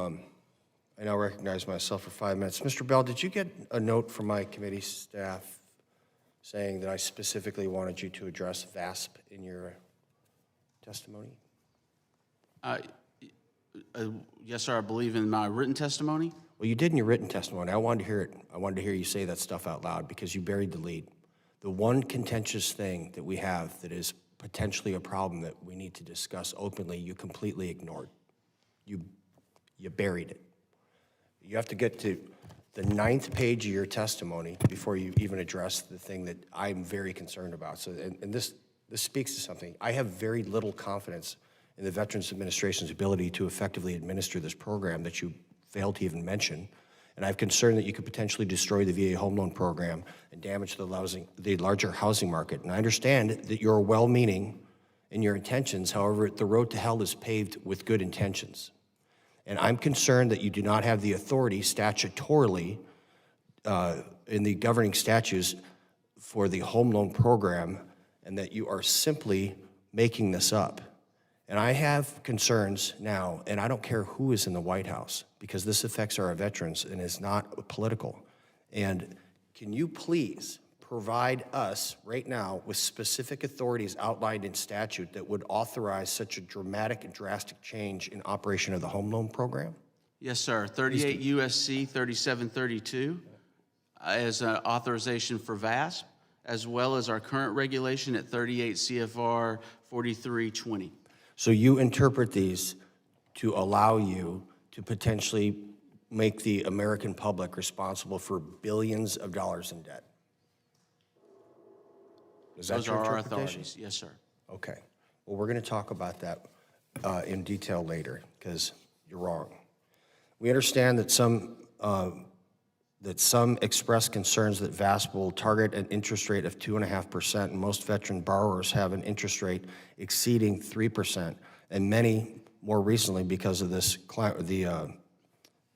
I now recognize myself for 5 minutes. Mr. Bell, did you get a note from my committee staff saying that I specifically wanted you to address VASP in your testimony? Yes, sir, I believe in my written testimony. Well, you did in your written testimony. I wanted to hear it. I wanted to hear you say that stuff out loud because you buried the lead. The one contentious thing that we have that is potentially a problem that we need to discuss openly, you completely ignored. You buried it. You have to get to the 9th page of your testimony before you even address the thing that I'm very concerned about. So, and this speaks to something. I have very little confidence in the Veterans Administration's ability to effectively administer this program that you failed to even mention. And I have concern that you could potentially destroy the VA home loan program and damage the larger housing market. And I understand that you're well-meaning in your intentions. However, the road to hell is paved with good intentions. And I'm concerned that you do not have the authority statutorily in the governing statutes for the home loan program, and that you are simply making this up. And I have concerns now, and I don't care who is in the White House, because this affects our veterans and is not political. And can you please provide us right now with specific authorities outlined in statute that would authorize such a dramatic and drastic change in operation of the home loan program? Yes, sir. 38 U.S.C. 3732 as an authorization for VASP, as well as our current regulation at 38 CFR 4320. So you interpret these to allow you to potentially make the American public responsible for billions of dollars in debt? Is that your interpretation? Those are our authorities, yes, sir. Okay. Well, we're going to talk about that in detail later, because you're wrong. We understand that some express concerns that VASP will target an interest rate of 2.5%, and most veteran borrowers have an interest rate exceeding 3%, and many more recently, because of this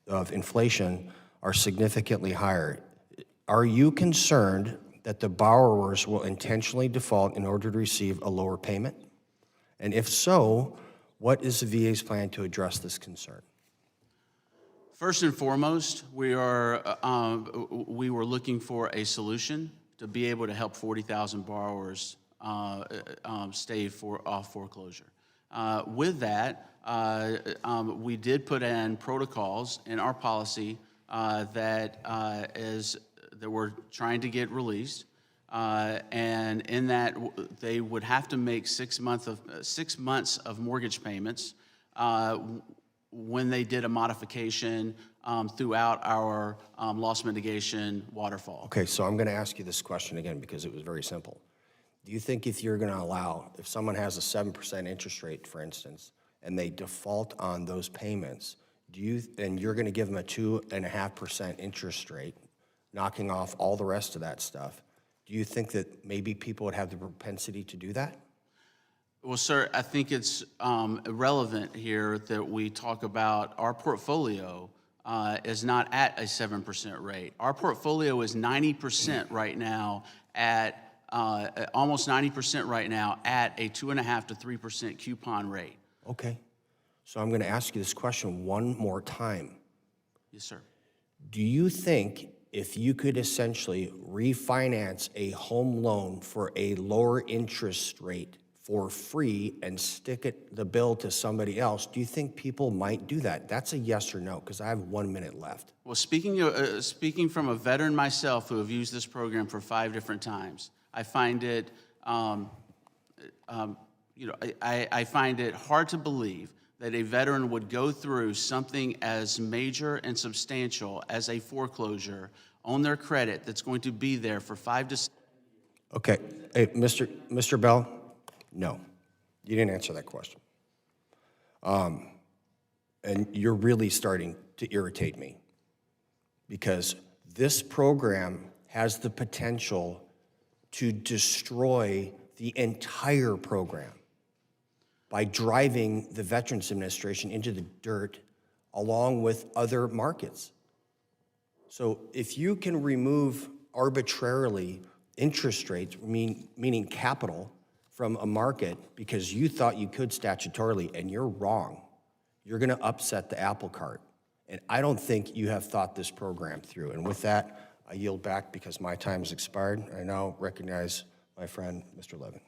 of inflation, are significantly higher. Are you concerned that the borrowers will intentionally default in order to receive a lower payment? And if so, what is the VA's plan to address this concern? First and foremost, we were looking for a solution to be able to help 40,000 borrowers stay off foreclosure. With that, we did put in protocols in our policy that we're trying to get released, and in that they would have to make 6 months of mortgage payments when they did a modification throughout our loss mitigation waterfall. Okay, so I'm going to ask you this question again because it was very simple. Do you think if you're going to allow, if someone has a 7% interest rate, for instance, and they default on those payments, and you're going to give them a 2.5% interest rate, knocking off all the rest of that stuff, do you think that maybe people would have the propensity to do that? Well, sir, I think it's relevant here that we talk about our portfolio is not at a 7% rate. Our portfolio is 90% right now at almost 90% right now at a 2.5% to 3% coupon rate. Okay, so I'm going to ask you this question one more time. Yes, sir. Do you think if you could essentially refinance a home loan for a lower interest rate for free and stick the bill to somebody else, do you think people might do that? That's a yes or no, because I have 1 minute left. Well, speaking from a veteran myself who have used this program for 5 different times, I find it, I find it hard to believe that a veteran would go through something as major and substantial as a foreclosure on their credit that's going to be there for 5 to 7 years. Okay, hey, Mr. Bell, no, you didn't answer that question. And you're really starting to irritate me because this program has the potential to destroy the entire program by driving the Veterans Administration into the dirt along with other markets. So if you can remove arbitrarily interest rates, meaning capital, from a market because you thought you could statutorily, and you're wrong, you're going to upset the apple cart. And I don't think you have thought this program through. And with that, I yield back because my time has expired. I now recognize my friend, Mr. Levin.